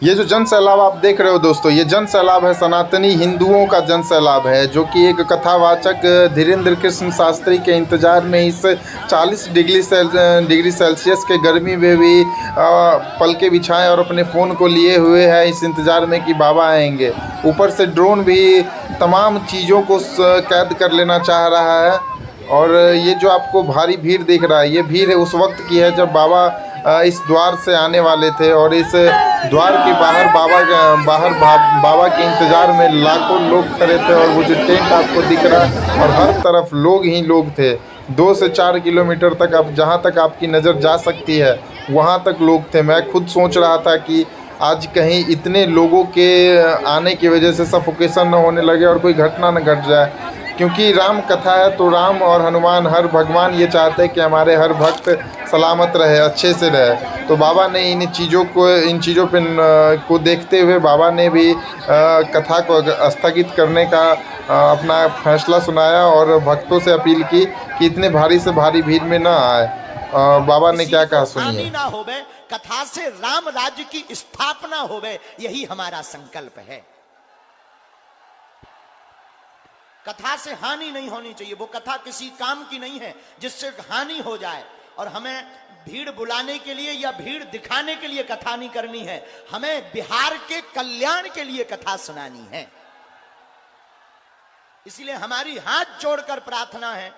ये जो जन सैलाब आप देख रहे हो दोस्तों, ये जन सैलाब है सनातनी हिंदुओं का जन सैलाब है, जो कि एक कथावाचक धीरेन्द्र कृष्ण शास्त्री के इंतज़ार में इस 40 डिग्री सेल्सियस के गर्मी में भी पलके बिछाए और अपने फ़ोन को लिए हुए है इस इंतज़ार में कि बाबा आएंगे। ऊपर से ड्रोन भी तमाम चीज़ों को कैद कर लेना चाह रहा है। और ये जो आपको भारी भीड़ दिख रहा है, ये भीड़ है उस वक्त की है जब बाबा इस द्वार से आने वाले थे। और इस द्वार के बाहर बाबा के इंतज़ार में लाखों लोग खड़े थे। और वो जो टेंट आपको दिख रहा है, और हर तरफ लोग ही लोग थे। 2 से 4 किलोमीटर तक अब जहाँ तक आपकी नज़र जा सकती है वहाँ तक लोग थे। मैं खुद सोच रहा था कि आज कहीं इतने लोगों के आने की वजह से सफोकेशन न होने लगे और कोई घटना न घट जाए, क्योंकि राम कथा है तो राम और हनुमान हर भगवान ये चाहते हैं कि हमारे हर भक्त सलामत रहे, अच्छे से रहे। तो बाबा ने इन चीज़ों पे को देखते हुए बाबा ने भी कथा को स्थगित करने का अपना फैसला सुनाया और भक्तों से अपील की कि इतने भारी से भारी भीड़ में ना आए। बाबा ने क्या कहा सुनिए। ना होवे, कथा से राम राज्य की स्थापना होवे, यही हमारा संकल्प है। कथा से हानि नहीं होनी चाहिए। वो कथा किसी काम की नहीं है जिससे हानि हो जाए। और हमें भीड़ बुलाने के लिए या भीड़ दिखाने के लिए कथा नहीं करनी है, हमें बिहार के कल्याण के लिए कथा सुनानी है। इसलिए हमारी हाथ जोड़कर प्रार्थना है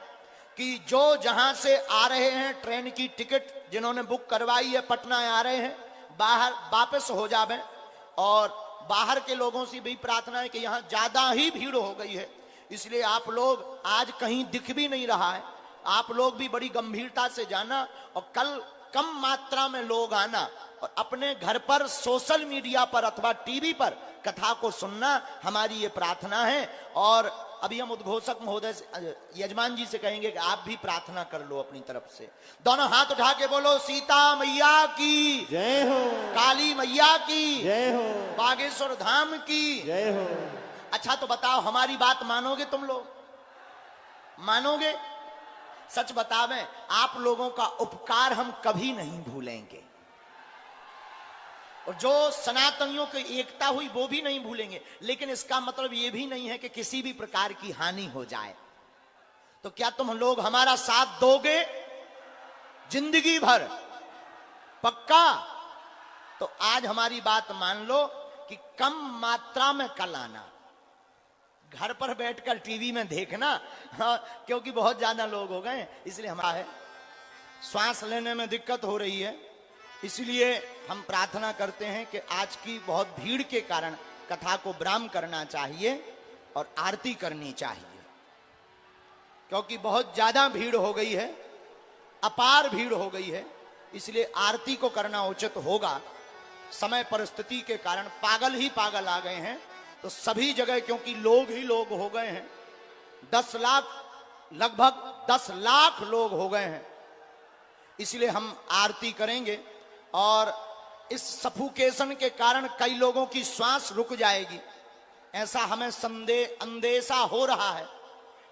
कि जो जहां से आ रहे हैं, ट्रेन की टिकट जिन्होंने बुक करवाई है, पटना आ रहे हैं, बाहर वापस हो जावे। और बाहर के लोगों से भी प्रार्थना है कि यहां ज्यादा ही भीड़ हो गई है, इसलिए आप लोग आज कहीं दिख भी नहीं रहा है, आप लोग भी बड़ी गंभीरता से जाना और कल कम मात्रा में लोग आना और अपने घर पर सोशल मीडिया पर अथवा टीवी पर कथा को सुनना, हमारी ये प्रार्थना है। और अभी हम उद्घोषक महोदय यजमान जी से कहेंगे कि आप भी प्रार्थना कर लो अपनी तरफ से। दोनों हाथ उठा के बोलो, सीता मैया की जय हो, काली मैया की जय हो, बागेश्वर धाम की जय हो। अच्छा तो बताओ, हमारी बात मानोगे? तुम लोग मानोगे? सच बतावें, आप लोगों का उपकार हम कभी नहीं भूलेंगे, और जो सनातनियों की एकता हुई वो भी नहीं भूलेंगे। लेकिन इसका मतलब ये भी नहीं है कि किसी भी प्रकार की हानि हो जाए। तो क्या तुम लोग हमारा साथ दोगे जिंदगी भर? पक्का? तो आज हमारी बात मान लो कि कम मात्रा में कल आना, घर पर बैठकर टीवी में देखना। हाँ, क्योंकि बहुत ज्यादा लोग हो गए, इसलिए हमारा है श्वास लेने में दिक्कत हो रही है। इसलिए हम प्रार्थना करते हैं कि आज की बहुत भीड़ के कारण कथा को विराम करना चाहिए और आरती करनी चाहिए, क्योंकि बहुत ज्यादा भीड़ हो गई है, अपार भीड़ हो गई है। इसलिए आरती को करना उचित होगा। समय परिस्थिति के कारण पागल ही पागल आ गए हैं, तो सभी जगह क्योंकि लोग ही लोग हो गए हैं, 10 लाख, लगभग 10 लाख लोग हो गए हैं, इसलिए हम आरती करेंगे। और इस सफोकेशन के कारण कई लोगों की श्वास रुक जाएगी, ऐसा हमें अंदेशा हो रहा है,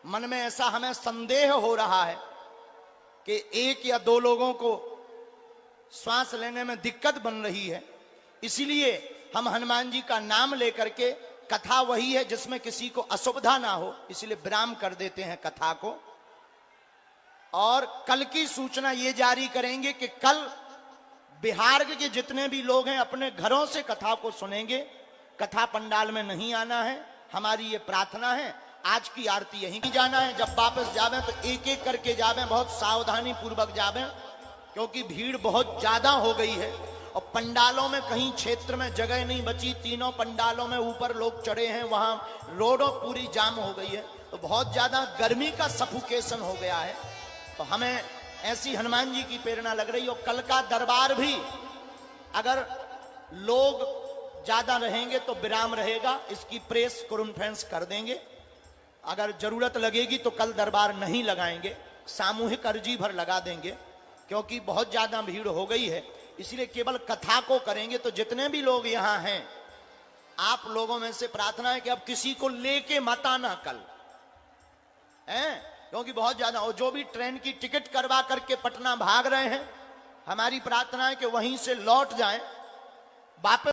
मन में ऐसा हमें संदेह हो रहा है कि 1 या 2 लोगों को श्वास लेने में दिक्कत बन रही है। इसीलिए हम हनुमान जी का नाम लेकर के, कथा वही है जिसमें किसी को असुविधा ना हो, इसलिए विराम कर देते हैं कथा को। और कल की सूचना ये जारी करेंगे कि कल बिहार के जितने भी लोग हैं अपने घरों से कथा को सुनेंगे, कथा पंडाल में नहीं आना है। हमारी ये प्रार्थना है। आज की आरती यहीं जाना है। जब वापस जावे तो एक एक करके जावे, बहुत सावधानी पूर्वक जावे, क्योंकि भीड़ बहुत ज्यादा हो गई है। और पंडालों में कहीं क्षेत्र में जगह नहीं बची, तीनों पंडालों में ऊपर लोग चढ़े हैं, वहां रोडों पूरी जाम हो गई है, तो बहुत ज्यादा गर्मी का सफोकेशन हो गया है। तो हमें ऐसी हनुमान जी की प्रेरणा लग रही। और कल का दरबार भी अगर लोग ज्यादा रहेंगे तो विराम रहेगा, इसकी प्रेस कॉन्फ्रेंस कर देंगे। अगर जरूरत लगेगी तो कल दरबार नहीं लगाएंगे, सामूहिक अर्जी भर लगा देंगे, क्योंकि बहुत ज्यादा भीड़ हो गई है। इसलिए केवल कथा को करेंगे। तो जितने भी लोग यहां हैं, आप लोगों में से प्रार्थना है कि अब किसी को लेके मत आना कल, हैं? क्योंकि बहुत ज्यादा, और जो भी ट्रेन की टिकट करवा करके पटना भाग रहे हैं, हमारी प्रार्थना है कि वहीं से लौट जाएं, वापस